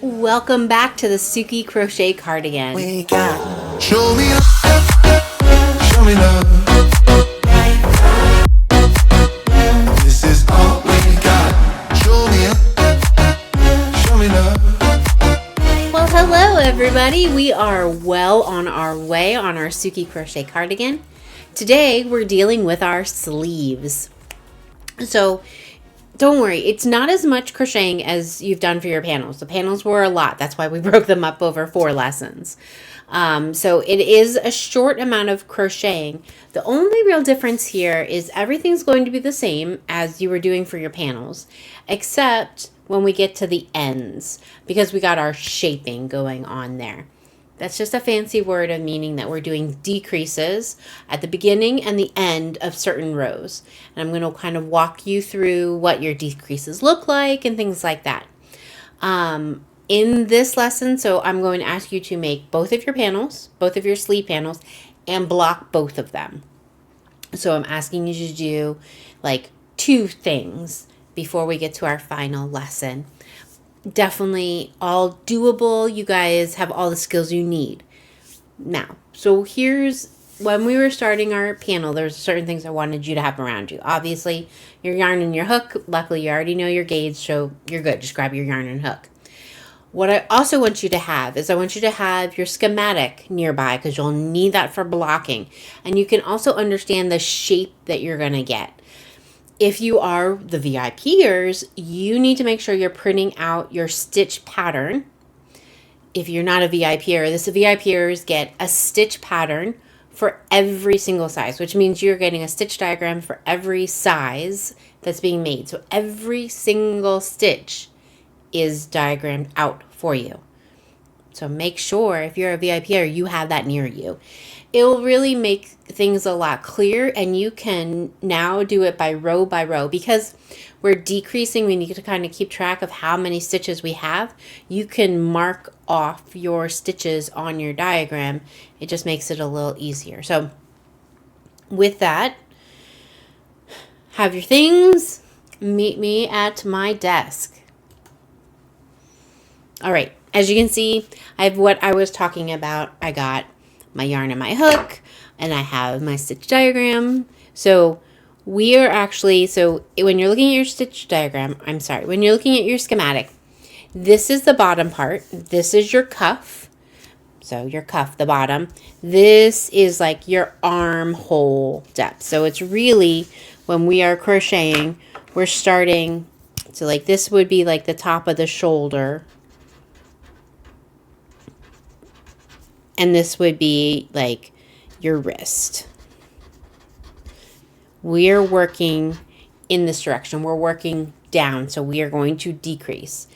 Welcome back to the Sookie Crochet Cardigan. We got show me love. This is all we got. Show me love. Well, hello everybody. We are well on our way on our Sookie Crochet Cardigan. Today we're dealing with our sleeves. So don't worry, it's not as much crocheting as you've done for your panels. The panels were a lot. That's why we broke them up over 4 lessons. So it is a short amount of crocheting. The only real difference here is everything's going to be the same as you were doing for your panels, except when we get to the ends, because we got our shaping going on there. That's just a fancy word of meaning that we're doing decreases at the beginning and the end of certain rows. And I'm going to kind of walk you through what your decreases look like and things like that. In this lesson, so I'm going to ask you to make both of your panels, both of your sleeve panels, and block both of them. So I'm asking you to do like 2 things before we get to our final lesson. Definitely all doable. You guys have all the skills you need. Now, so here's when we were starting our panel, there's certain things I wanted you to have around you. Obviously, your yarn and your hook. Luckily, you already know your gauge, so you're good. Just grab your yarn and hook. What I also want you to have is I want you to have your schematic nearby because you'll need that for blocking. And you can also understand the shape that you're going to get. If you are the VIPers, you need to make sure you're printing out your stitch pattern. If you're not a VIPer, the VIPers get a stitch pattern for every single size, which means you're getting a stitch diagram for every size that's being made. So every single stitch is diagrammed out for you. So make sure if you're a VIPer, you have that near you. It will really make things a lot clearer, and you can now do it by row because we're decreasing. We need to kind of keep track of how many stitches we have. You can mark off your stitches on your diagram. It just makes it a little easier. So with that, have your things. Meet me at my desk. All right, as you can see, I have what I was talking about. I got my yarn and my hook, and I have my stitch diagram. So we are actually, so when you're looking at your stitch diagram, when you're looking at your schematic, this is the bottom part. This is your cuff. So your cuff, the bottom. This is like your armhole depth. So it's really, when we are crocheting, we're starting, so like this would be like the top of the shoulder. And this would be like your wrist. We're working in this direction. We're working down, so we are going to decrease.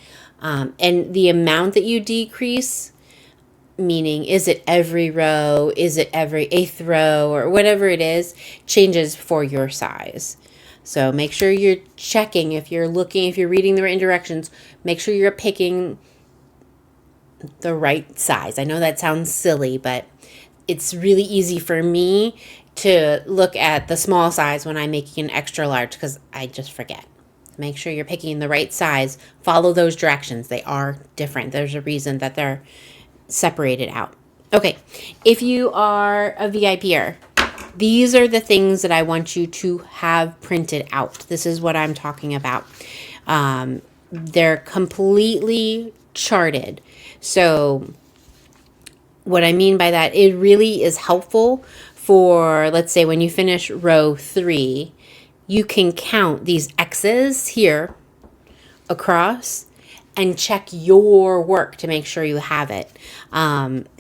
And the amount that you decrease, meaning is it every row, is it every 8th row, or whatever it is, changes for your size. So make sure you're checking if you're reading the right directions, make sure you're picking the right size. I know that sounds silly, but it's really easy for me to look at the small size when I'm making an extra large because I just forget. Make sure you're picking the right size. Follow those directions. They are different. There's a reason that they're separated out. Okay, if you are a VIPer, these are the things that I want you to have printed out. This is what I'm talking about. They're completely charted. So what I mean by that, it really is helpful for, let's say when you finish row 3, you can count these X's here across and check your work to make sure you have it.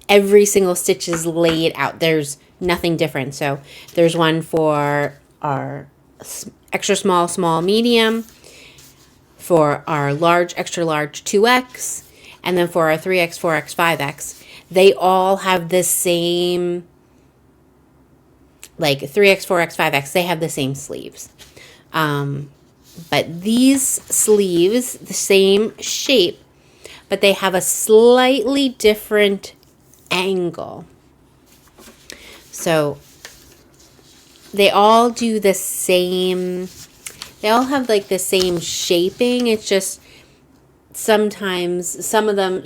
Every single stitch is laid out. There's nothing different. So there's one for our extra small, small, medium, for our large, extra large 2X, and then for our 3X, 4X, 5X, they all have the same, like 3X, 4X, 5X, they have the same sleeves. But these sleeves, the same shape, but they have a slightly different angle. So they all do the same, they all have like the same shaping. It's just sometimes some of them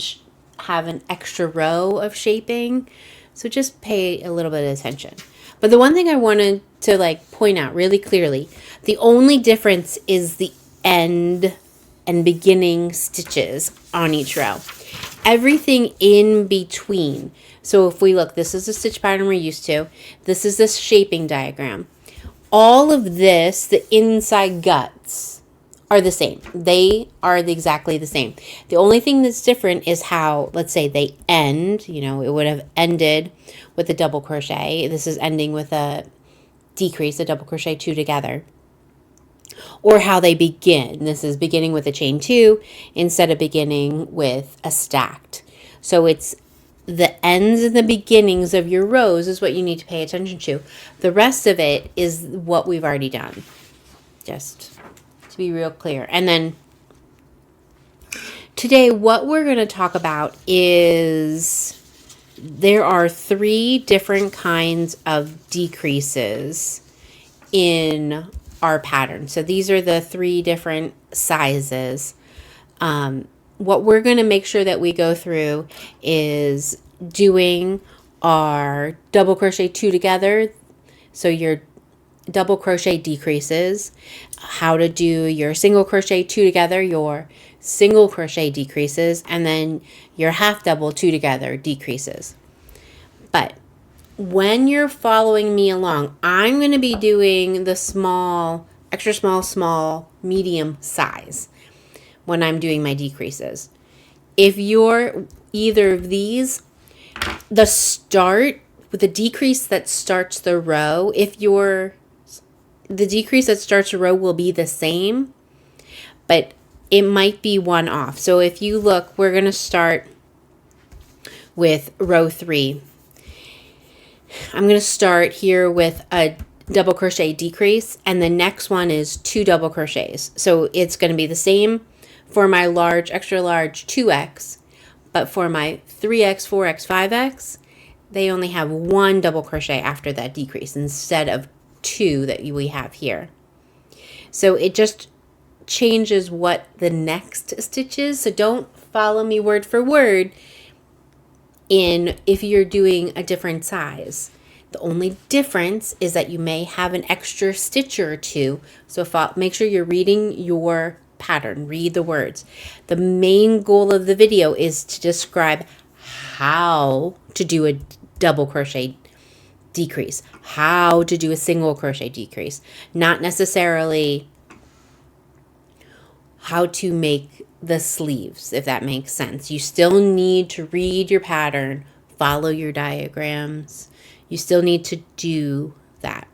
have an extra row of shaping, so just pay a little bit of attention. But the one thing I wanted to like point out really clearly, the only difference is the end and beginning stitches on each row. Everything in between. So if we look, this is the stitch pattern we're used to. This is this shaping diagram. All of this, the inside guts, are the same. They are exactly the same. The only thing that's different is how, let's say they end, you know, it would have ended with a double crochet. This is ending with a decrease, a double crochet 2 together. Or how they begin. This is beginning with a chain 2 instead of beginning with a stacked. So it's the ends and the beginnings of your rows is what you need to pay attention to. The rest of it is what we've already done. Just to be real clear. And then today what we're going to talk about is there are 3 different kinds of decreases in our pattern. So these are the 3 different sizes. What we're going to make sure that we go through is doing our double crochet 2 together. So your double crochet decreases, how to do your single crochet 2 together, your single crochet decreases, and then your half double 2 together decreases. But when you're following me along, I'm going to be doing the small, extra small, medium size when I'm doing my decreases. If you're either of these, the start with the decrease that starts the row, the decrease that starts a row will be the same, but it might be one off. So if you look, we're going to start with row 3. I'm going to start here with a double crochet decrease, and the next one is 2 double crochets. So it's going to be the same for my large, extra large 2x, but for my 3x, 4x, 5x, they only have 1 double crochet after that decrease instead of 2 that we have here. So it just changes what the next stitch is. So don't follow me word for word if you're doing a different size. The only difference is that you may have an extra stitch or 2. So make sure you're reading your pattern, read the words. The main goal of the video is to describe how to do a double crochet decrease, how to do a single crochet decrease, not necessarily how to make the sleeves, if that makes sense. You still need to read your pattern, follow your diagrams. You still need to do that.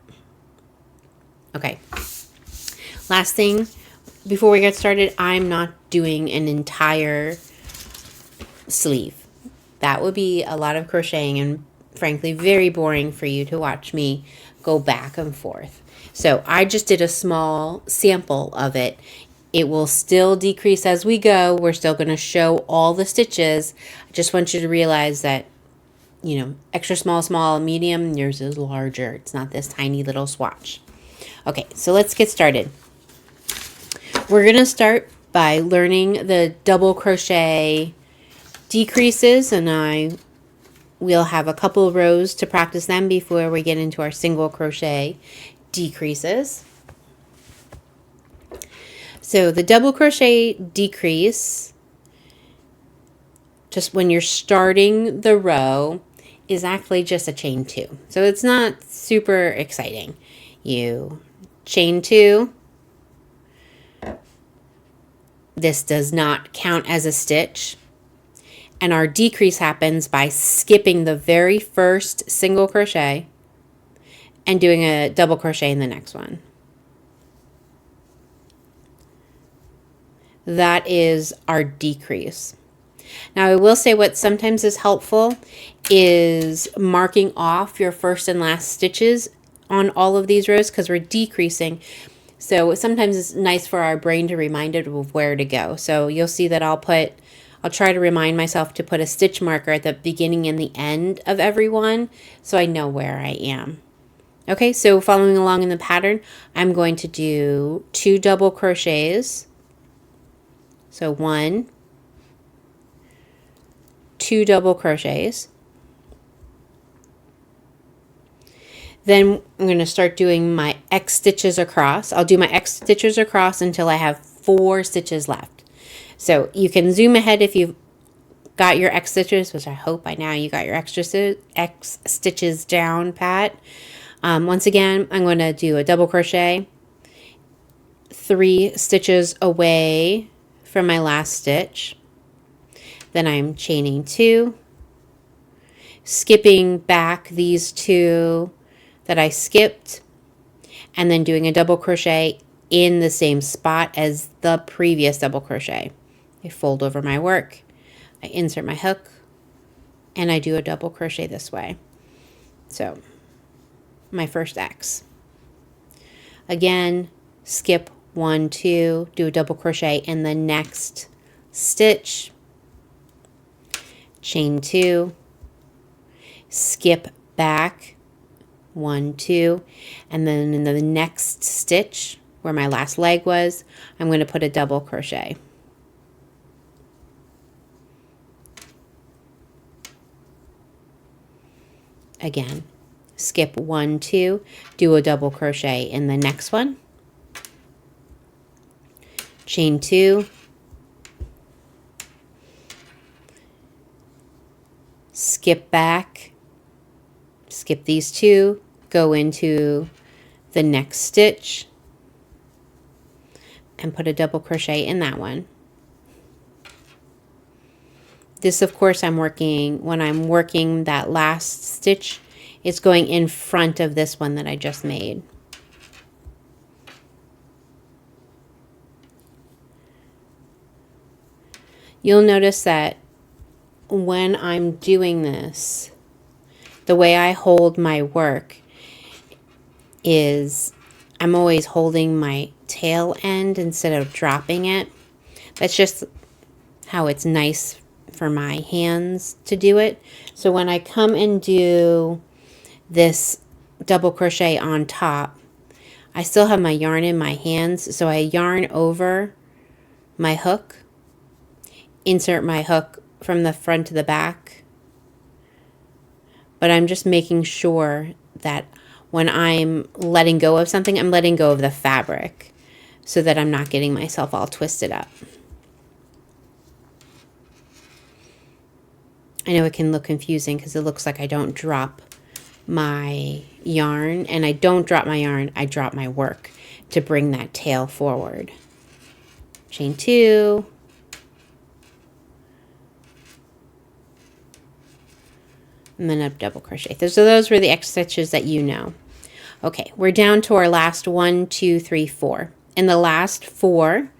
Okay. Last thing, before we get started, I'm not doing an entire sleeve. That would be a lot of crocheting and frankly very boring for you to watch me go back and forth. So I just did a small sample of it. It will still decrease as we go. We're still going to show all the stitches. I just want you to realize that, you know, extra small, medium, yours is larger. It's not this tiny little swatch. Okay, so let's get started. We're going to start by learning the double crochet decreases, and we'll have a couple of rows to practice them before we get into our single crochet decreases. So the double crochet decrease, just when you're starting the row, is actually just a chain 2. So it's not super exciting. You chain 2. This does not count as a stitch. And our decrease happens by skipping the very first single crochet and doing a double crochet in the next one. That is our decrease. Now I will say what sometimes is helpful is marking off your first and last stitches on all of these rows because we're decreasing. So sometimes it's nice for our brain to remind it of where to go. So you'll see that I'll try to remind myself to put a stitch marker at the beginning and the end of every one so I know where I am. Okay, so following along in the pattern, I'm going to do 2 double crochets. So 1, 2 double crochets. Then I'm going to start doing my X stitches across. I'll do my X stitches across until I have 4 stitches left. So you can zoom ahead if you've got your X stitches, which I hope by now you got your X stitches down pat. Once again, I'm going to do a double crochet 3 stitches away from my last stitch. Then I'm chaining 2, skipping back these 2 that I skipped, and then doing a double crochet in the same spot as the previous double crochet. I fold over my work, I insert my hook, and I do a double crochet this way. So my first X. Again, skip 1, 2, do a double crochet in the next stitch, chain 2, skip back 1, 2, and then in the next stitch where my last leg was, I'm going to put a double crochet. Again, skip 1, 2, do a double crochet in the next one, chain 2, skip back, skip these 2, go into the next stitch, and put a double crochet in that one. This, of course, when I'm working that last stitch, it's going in front of this one that I just made. You'll notice that when I'm doing this, the way I hold my work is I'm always holding my tail end instead of dropping it. That's just how it's nice for my hands to do it. So when I come and do this double crochet on top, I still have my yarn in my hands, so I yarn over my hook, insert my hook from the front to the back, but I'm just making sure that when I'm letting go of something, I'm letting go of the fabric so that I'm not getting myself all twisted up. I know it can look confusing because it looks like I don't drop my yarn, and I don't drop my yarn, I drop my work to bring that tail forward. Chain 2, and then a double crochet. So those were the X stitches that you know. Okay, we're down to our last 1, 2, 3, 4. In the last 4,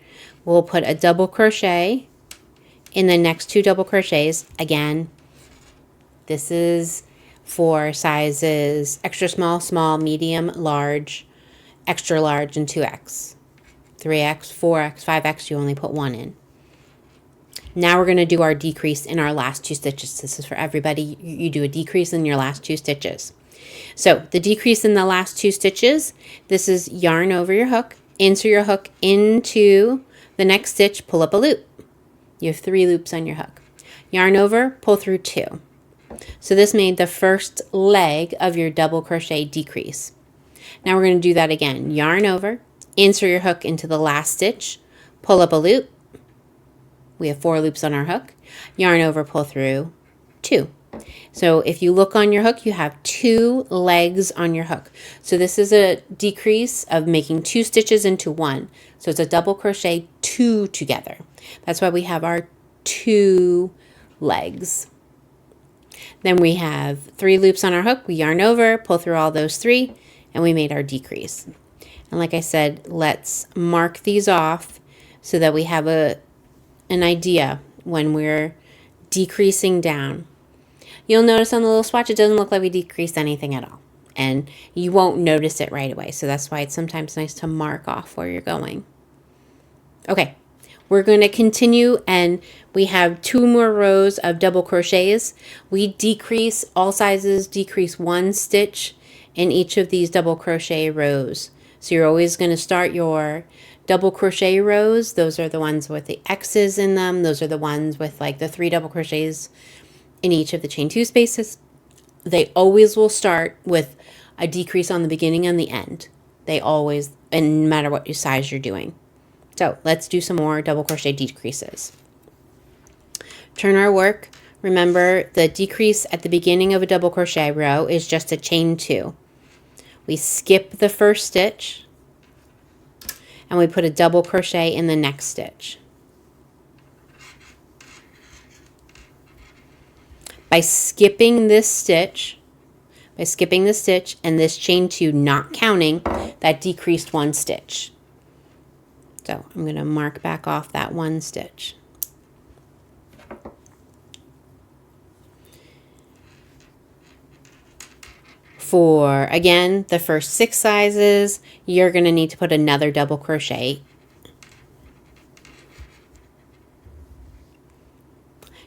we'll put a double crochet in the next 2 double crochets. Again, this is for sizes extra small, small, medium, large, extra large, and 2X. 3X, 4X, 5X, you only put 1 in. Now we're going to do our decrease in our last 2 stitches. This is for everybody. You do a decrease in your last 2 stitches. So the decrease in the last 2 stitches, this is yarn over your hook, insert your hook into the next stitch, pull up a loop. You have 3 loops on your hook. Yarn over, pull through 2. So this made the first leg of your double crochet decrease. Now we're going to do that again. Yarn over, insert your hook into the last stitch, pull up a loop. We have 4 loops on our hook. Yarn over, pull through 2. So if you look on your hook, you have 2 legs on your hook. So this is a decrease of making 2 stitches into 1. So it's a double crochet 2 together. That's why we have our 2 legs. Then we have 3 loops on our hook. We yarn over, pull through all those 3, and we made our decrease. And like I said, let's mark these off so that we have an idea when we're decreasing down. You'll notice on the little swatch, it doesn't look like we decreased anything at all. And you won't notice it right away. So that's why it's sometimes nice to mark off where you're going. Okay, we're going to continue, and we have 2 more rows of double crochets. We decrease, all sizes decrease 1 stitch in each of these double crochet rows. So you're always going to start your double crochet rows. Those are the ones with the X's in them. Those are the ones with like the 3 double crochets in each of the chain 2 spaces. They always will start with a decrease on the beginning and the end. They always, and no matter what size you're doing. So let's do some more double crochet decreases. Turn our work. Remember, the decrease at the beginning of a double crochet row is just a chain 2. We skip the first stitch and we put a double crochet in the next stitch. By skipping this stitch, and this chain 2 not counting, that decreased 1 stitch. So I'm going to mark back off that 1 stitch. For, again, the first 6 sizes, you're going to need to put another double crochet.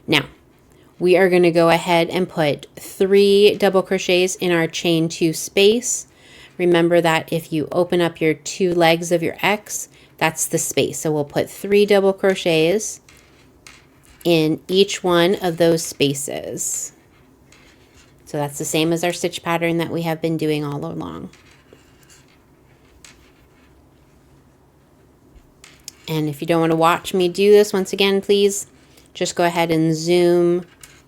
Now, we are going to go ahead and put 3 double crochets in our chain 2 space. Remember that if you open up your 2 legs of your X, that's the space. So we'll put 3 double crochets in each one of those spaces. So that's the same as our stitch pattern that we have been doing all along. And if you don't want to watch me do this once again, please just go ahead and zoom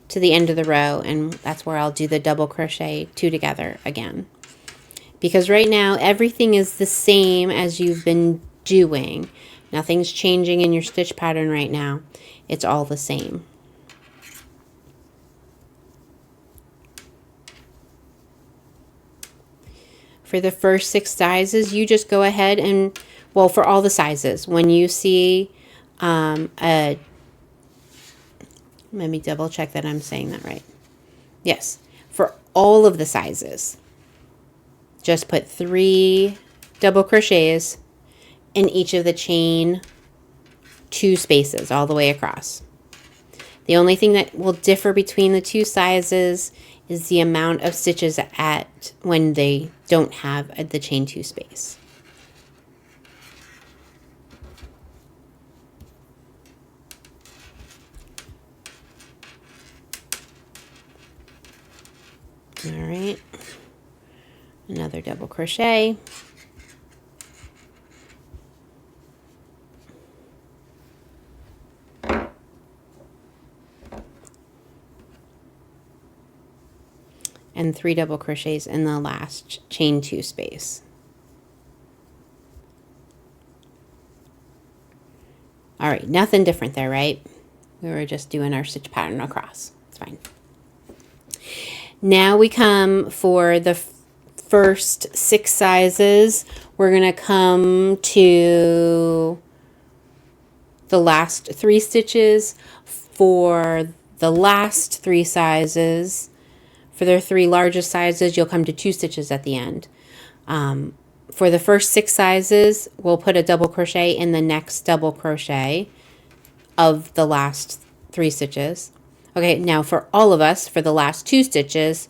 to the end of the row, and that's where I'll do the double crochet 2 together again. Because right now everything is the same as you've been doing. Nothing's changing in your stitch pattern right now. It's all the same. For the first 6 sizes, you just go ahead and, well, for all the sizes, when you see let me double check that I'm saying that right. Yes, for all of the sizes, just put 3 double crochets in each of the chain 2 spaces all the way across. The only thing that will differ between the 2 sizes is the amount of stitches at when they don't have the chain 2 space. All right, another double crochet. And 3 double crochets in the last chain 2 space. All right, nothing different there, right? We were just doing our stitch pattern across. It's fine. Now we come for the first 6 sizes. We're going to come to the last 3 stitches. For the last 3 sizes, for the 3 largest sizes, you'll come to 2 stitches at the end. For the first 6 sizes, we'll put a double crochet in the next double crochet of the last 3 stitches. Okay, now for all of us, for the last 2 stitches,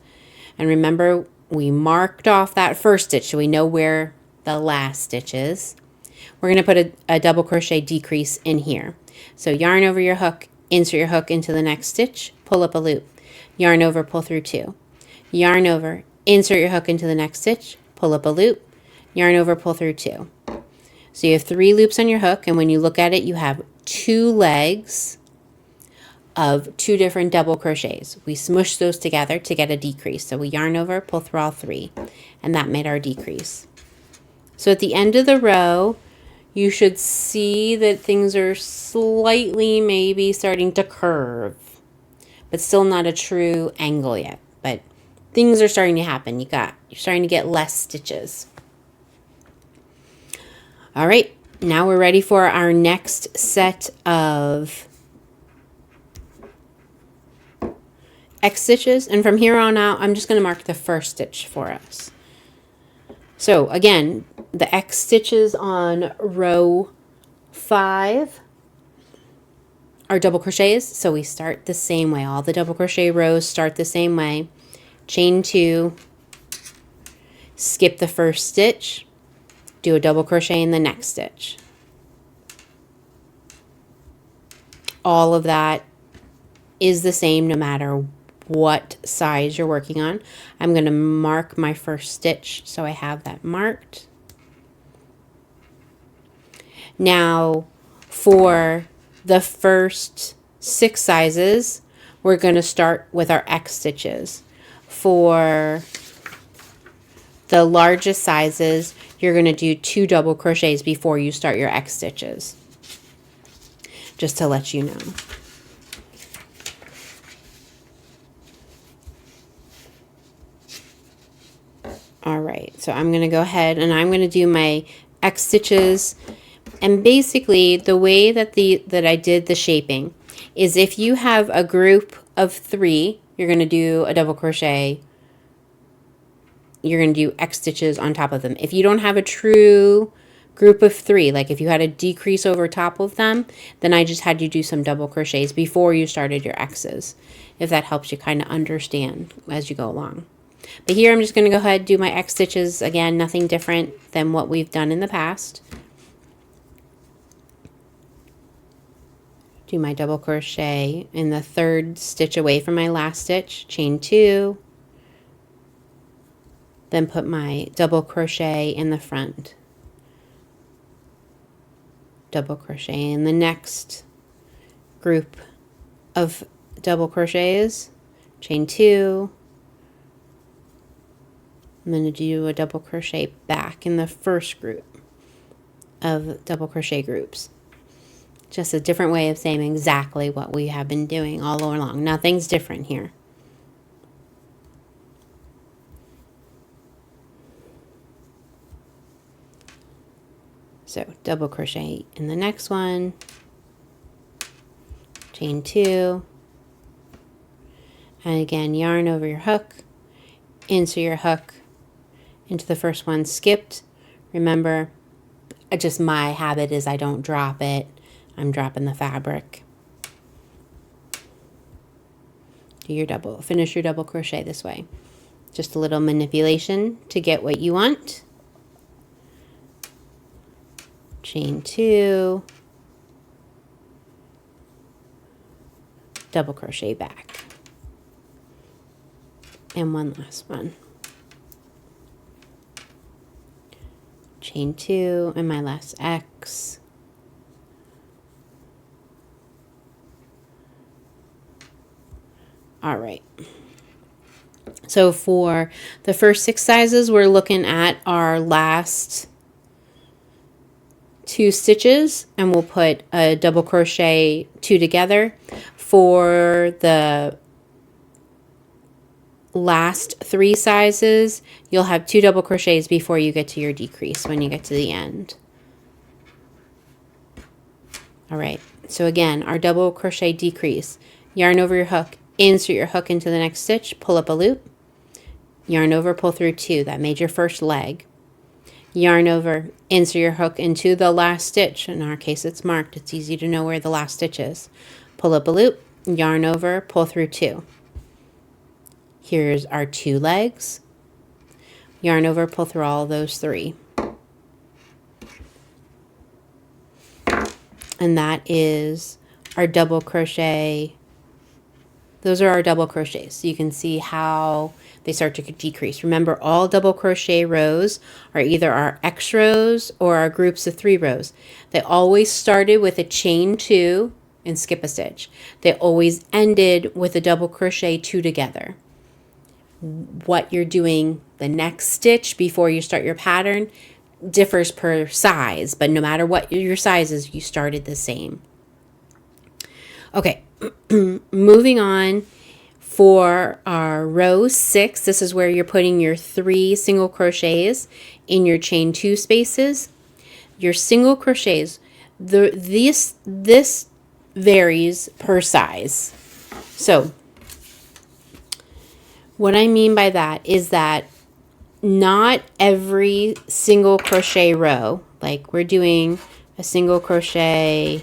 and remember we marked off that first stitch so we know where the last stitch is. We're going to put a double crochet decrease in here. So yarn over your hook, insert your hook into the next stitch, pull up a loop. Yarn over, pull through 2. Yarn over, insert your hook into the next stitch, pull up a loop, yarn over, pull through 2. So you have 3 loops on your hook, and when you look at it, you have 2 legs of 2 different double crochets. We smush those together to get a decrease. So we yarn over, pull through all 3, and that made our decrease. So at the end of the row, you should see that things are slightly maybe starting to curve, but still not a true angle yet. But things are starting to happen. You're starting to get less stitches. All right, now we're ready for our next set of X stitches, and from here on out, I'm just going to mark the first stitch for us. So again, the X stitches on row 5 are double crochets, so we start the same way. All the double crochet rows start the same way. Chain 2, skip the first stitch, do a double crochet in the next stitch. All of that is the same no matter what size you're working on. I'm going to mark my first stitch so I have that marked. Now for the first 6 sizes, we're going to start with our X stitches. For the largest sizes, you're going to do 2 double crochets before you start your X stitches. Just to let you know. All right, so I'm going to go ahead and I'm going to do my X stitches. And basically the way that I did the shaping is if you have a group of 3, you're going to do a double crochet. You're going to do X stitches on top of them. If you don't have a true group of 3, like if you had a decrease over top of them, then I just had you do some double crochets before you started your X's, if that helps you kind of understand as you go along. But here I'm just going to go ahead and do my X stitches. Again, nothing different than what we've done in the past. Do my double crochet in the 3rd stitch away from my last stitch, chain 2, then put my double crochet in the front, double crochet in the next group of double crochets, chain 2, I'm going to do a double crochet back in the first group of double crochet groups. Just a different way of saying exactly what we have been doing all along. Nothing's different here. So double crochet in the next one, chain 2, and again yarn over your hook, insert your hook into the first one, skipped. Remember, just my habit is I don't drop it. I'm dropping the fabric. Do your double, finish your double crochet this way. Just a little manipulation to get what you want. Chain 2, double crochet back, and one last one. Chain 2 and my last X. All right. So for the first 6 sizes, we're looking at our last 2 stitches, and we'll put a double crochet 2 together. For the last 3 sizes, you'll have 2 double crochets before you get to your decrease when you get to the end. All right, so again, our double crochet decrease, yarn over your hook, insert your hook into the next stitch, pull up a loop, yarn over, pull through 2. That made your first leg. Yarn over, insert your hook into the last stitch. In our case, it's marked. It's easy to know where the last stitch is. Pull up a loop, yarn over, pull through 2. Here's our 2 legs. Yarn over, pull through all of those 3. And that is our double crochet. Those are our double crochets. So you can see how they start to decrease. Remember, all double crochet rows are either our X rows or our groups of 3 rows. They always started with a chain 2 and skip a stitch. They always ended with a double crochet 2 together. What you're doing the next stitch before you start your pattern differs per size, but no matter what your size is, you started the same. Okay, moving on. For our row 6, this is where you're putting your 3 single crochets in your chain 2 spaces. Your single crochets, this varies per size. So what I mean by that is that not every single crochet row, like we're doing a single crochet,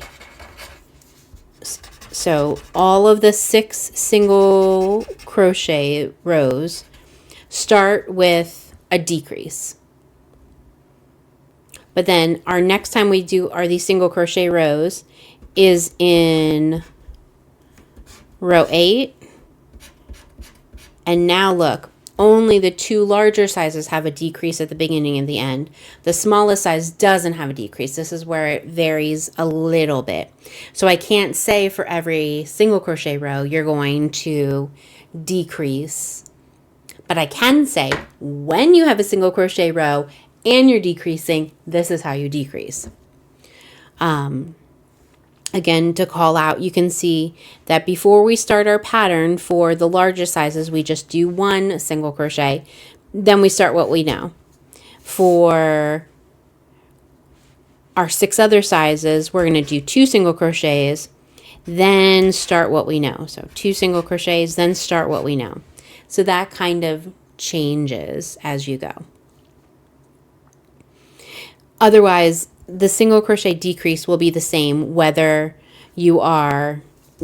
so all of the 6 single crochet rows start with a decrease. But then our next time we do these single crochet rows is in row 8, And now look, only the two larger sizes have a decrease at the beginning and the end. The smallest size doesn't have a decrease. This is where it varies a little bit. So I can't say for every single crochet row you're going to decrease. But I can say when you have a single crochet row and you're decreasing, this is how you decrease. Again, to call out, you can see that before we start our pattern for the largest sizes, we just do one single crochet. Then we start what we know. For our 6 other sizes, we're going to do 2 single crochets, then start what we know. So 2 single crochets, then start what we know. So that kind of changes as you go. Otherwise, the single crochet decrease will be the same whether you are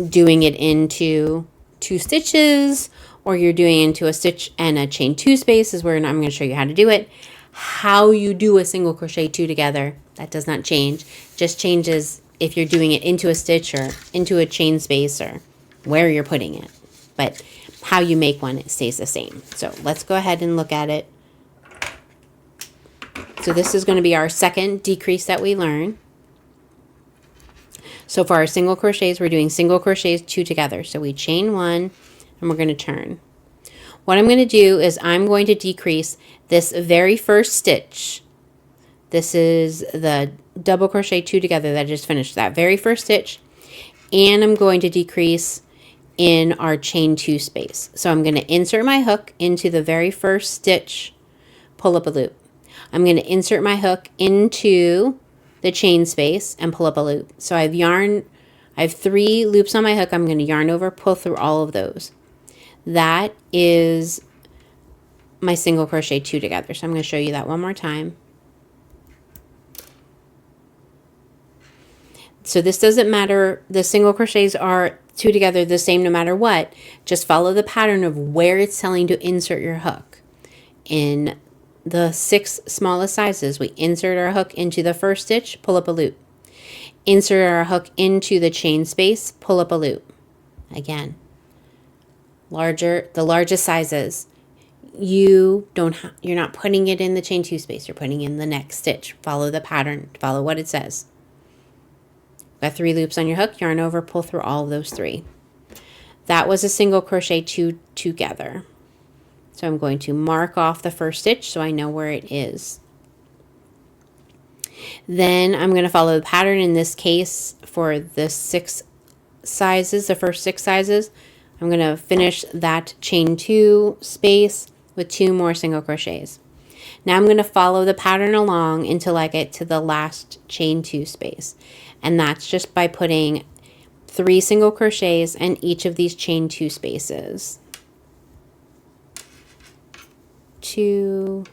doing it into 2 stitches or you're doing it into a stitch and a chain 2 space is where I'm going to show you how to do it. How you do a single crochet 2 together, that does not change. Just changes if you're doing it into a stitch or into a chain space or where you're putting it. But how you make one, it stays the same. So let's go ahead and look at it. So this is going to be our second decrease that we learn. So for our single crochets, we're doing single crochets 2 together. So we chain 1 and we're going to turn. What I'm going to do is I'm going to decrease this very first stitch. This is the double crochet 2 together that I just finished, that very first stitch. And I'm going to decrease in our chain 2 space. So I'm going to insert my hook into the very first stitch, pull up a loop. I'm going to insert my hook into the chain space and pull up a loop. So I have 3 loops on my hook. I'm going to yarn over, pull through all of those. That is my single crochet 2 together. So I'm going to show you that one more time. So this doesn't matter. The single crochets are 2 together the same no matter what. Just follow the pattern of where it's telling you to insert your hook. In the 6 smallest sizes, we insert our hook into the first stitch, pull up a loop. Insert our hook into the chain space, pull up a loop. Again, the largest sizes, you're not putting it in the chain 2 space, you're putting in the next stitch. Follow the pattern, follow what it says. Got 3 loops on your hook, yarn over, pull through all of those 3. That was a single crochet 2 together. So I'm going to mark off the first stitch so I know where it is. Then I'm going to follow the pattern. In this case, for the 6 sizes, the first 6 sizes, I'm going to finish that chain 2 space with 2 more single crochets. Now I'm going to follow the pattern along until I get to the last chain 2 space. And that's just by putting 3 single crochets in each of these chain 2 spaces. 2,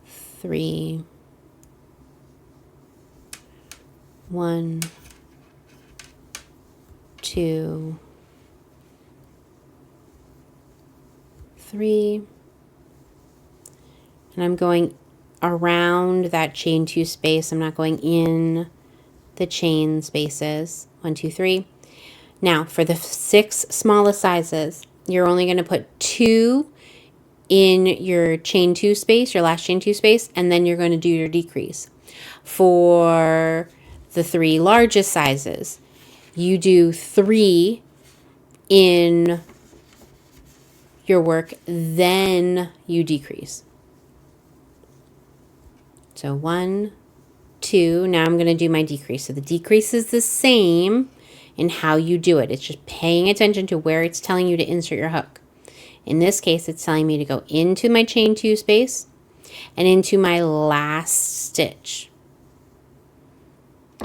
3, 1, 2, 3, and I'm going around that chain 2 space. I'm not going in the chain spaces. 1, 2, 3. Now for the 6 smallest sizes, you're only going to put 2 in your chain 2 space, your last chain 2 space, and then you're going to do your decrease. For the 3 largest sizes, you do 3 in your work, then you decrease. So 1, 2, now I'm going to do my decrease. So the decrease is the same in how you do it. It's just paying attention to where it's telling you to insert your hook. In this case, it's telling me to go into my chain 2 space and into my last stitch.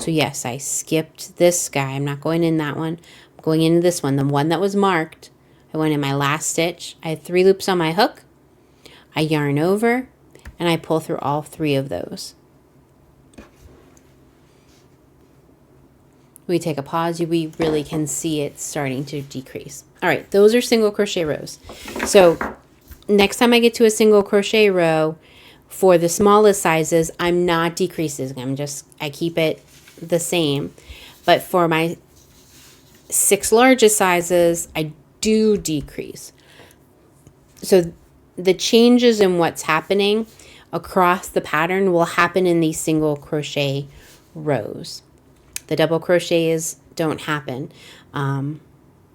So yes, I skipped this guy. I'm not going in that one. I'm going into this one, the one that was marked. I went in my last stitch. I had 3 loops on my hook. I yarn over and I pull through all 3 of those. We take a pause, we really can see it starting to decrease. All right, those are single crochet rows. So next time I get to a single crochet row, for the smallest sizes, I'm not decreasing. I keep it the same. But for my 6 largest sizes, I do decrease. So the changes in what's happening across the pattern will happen in these single crochet rows. The double crochets don't happen.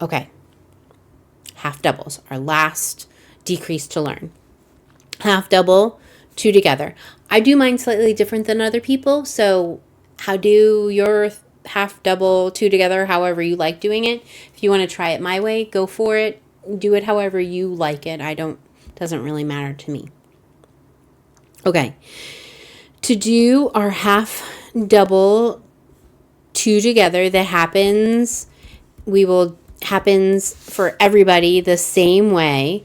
Okay. Half doubles, our last decrease to learn. Half double, 2 together. I do mine slightly different than other people, so how do your half double, 2 together, however you like doing it. If you want to try it my way, go for it. Do it however you like it. Doesn't really matter to me. Okay. To do our half double, 2 together, that happens for everybody the same way.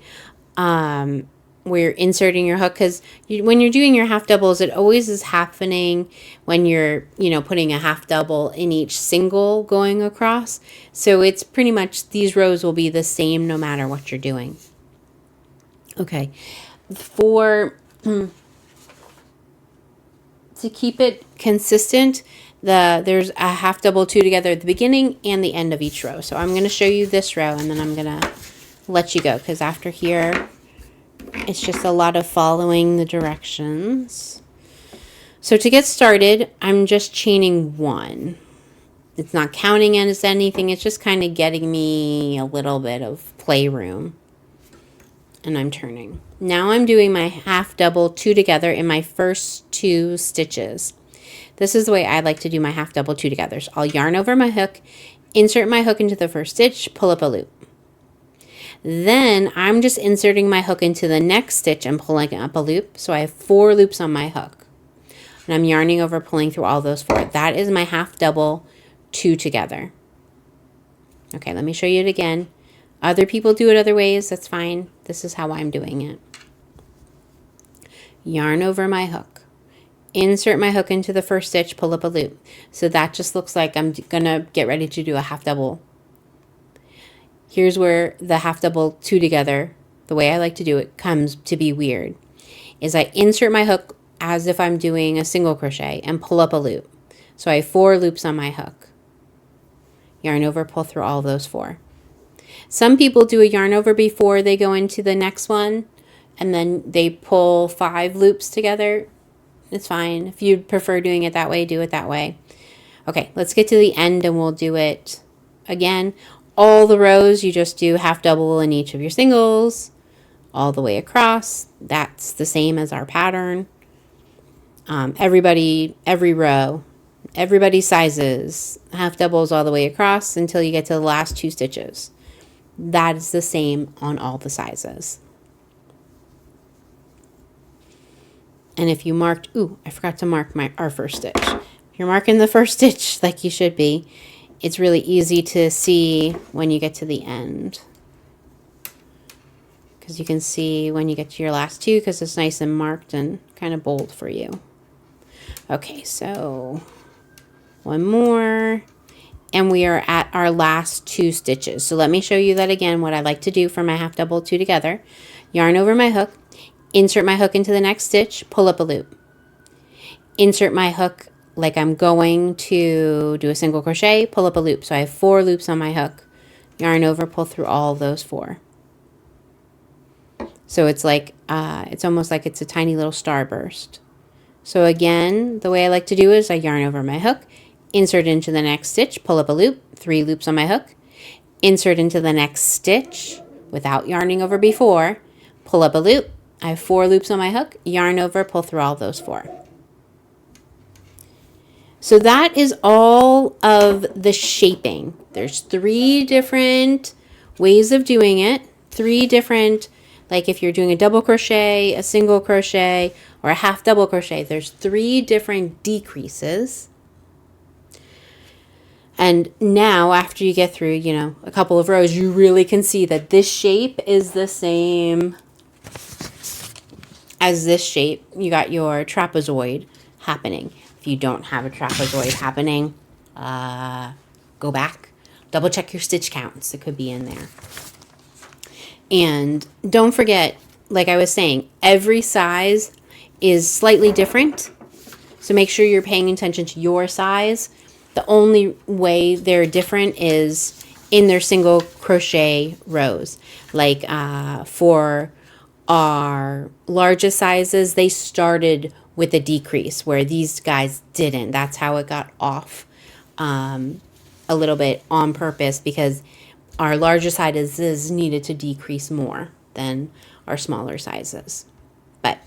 We're inserting your hook, because when you're doing your half doubles, it always is happening when you're, putting a half double in each single going across. So it's pretty much, these rows will be the same no matter what you're doing. Okay. To keep it consistent, there's a half double, 2 together at the beginning and the end of each row. So I'm going to show you this row, and then I'm going to let you go, because after here, it's just a lot of following the directions. So to get started, I'm just chaining 1. It's not counting as anything. It's just kind of getting me a little bit of playroom. And I'm turning. Now I'm doing my half double, 2 together in my first 2 stitches. This is the way I like to do my half double, 2 together. So I'll yarn over my hook, insert my hook into the first stitch, pull up a loop. Then I'm just inserting my hook into the next stitch and pulling up a loop. So I have 4 loops on my hook. And I'm yarning over, pulling through all those 4. That is my half double, 2 together. Okay, let me show you it again. Other people do it other ways. That's fine. This is how I'm doing it. Yarn over my hook. Insert my hook into the first stitch, pull up a loop. So that just looks like I'm going to get ready to do a half double. Here's where the half double, 2 together, the way I like to do it, comes to be weird. Is I insert my hook as if I'm doing a single crochet and pull up a loop. So I have 4 loops on my hook. Yarn over, pull through all those 4. Some people do a yarn over before they go into the next one, and then they pull 5 loops together. It's fine. If you prefer doing it that way, do it that way. Okay, let's get to the end and we'll do it again. All the rows, you just do half double in each of your singles, all the way across. That's the same as our pattern. Every row, everybody's sizes, half doubles all the way across until you get to the last 2 stitches. That is the same on all the sizes. And if you marked, I forgot to mark our first stitch. If you're marking the first stitch like you should be, it's really easy to see when you get to the end. Because you can see when you get to your last 2, because it's nice and marked and kind of bold for you. Okay, so 1 more. And we are at our last 2 stitches. So let me show you that again, what I like to do for my half double, 2 together. Yarn over my hook, insert my hook into the next stitch, pull up a loop. Insert my hook like I'm going to do a single crochet, pull up a loop. So I have 4 loops on my hook. Yarn over, pull through all those 4. So it's like, it's almost like it's a tiny little starburst. So again, the way I like to do is I yarn over my hook, insert into the next stitch, pull up a loop, 3 loops on my hook, insert into the next stitch without yarning over before, pull up a loop. I have 4 loops on my hook, yarn over, pull through all those 4. So that is all of the shaping. There's 3 different ways of doing it, 3 different, like if you're doing a double crochet, a single crochet, or a half double crochet, there's 3 different decreases. And now after you get through, a couple of rows, you really can see that this shape is the same as this shape. You got your trapezoid happening. If you don't have a trapezoid happening, go back, double check your stitch counts. It could be in there. And don't forget, like I was saying, every size is slightly different. So make sure you're paying attention to your size. The only way they're different is in their single crochet rows. Like for our largest sizes, they started with a decrease where these guys didn't. That's how it got off a little bit on purpose, because our larger sizes needed to decrease more than our smaller sizes. But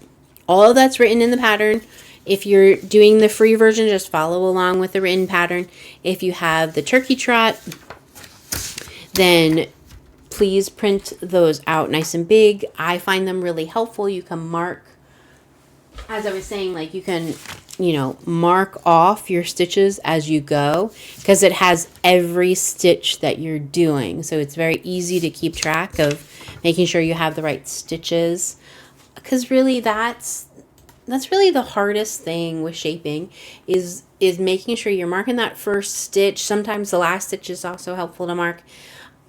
all of that's written in the pattern. If you're doing the free version, just follow along with the written pattern. If you have the turkey trot, then please print those out nice and big. I find them really helpful. You can mark, as I was saying, like you can, mark off your stitches as you go, because it has every stitch that you're doing. So it's very easy to keep track of making sure you have the right stitches, because really that's really the hardest thing with shaping is making sure you're marking that first stitch. Sometimes the last stitch is also helpful to mark,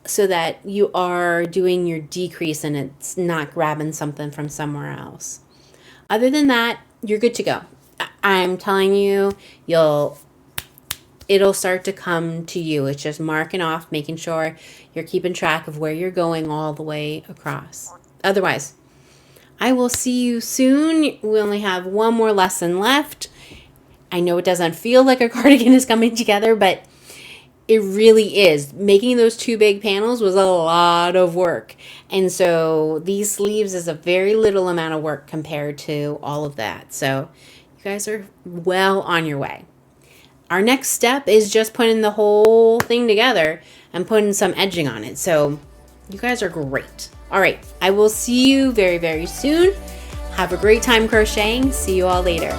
so that you are doing your decrease and it's not grabbing something from somewhere else. Other than that, you're good to go. I'm telling you, it'll start to come to you. It's just marking off, making sure you're keeping track of where you're going all the way across. Otherwise, I will see you soon. We only have one more lesson left. I know it doesn't feel like a cardigan is coming together, but it really is. Making those two big panels was a lot of work. And so these sleeves is a very little amount of work compared to all of that. So you guys are well on your way. Our next step is just putting the whole thing together and putting some edging on it. So you guys are great. All right, I will see you very, very soon. Have a great time crocheting. See you all later.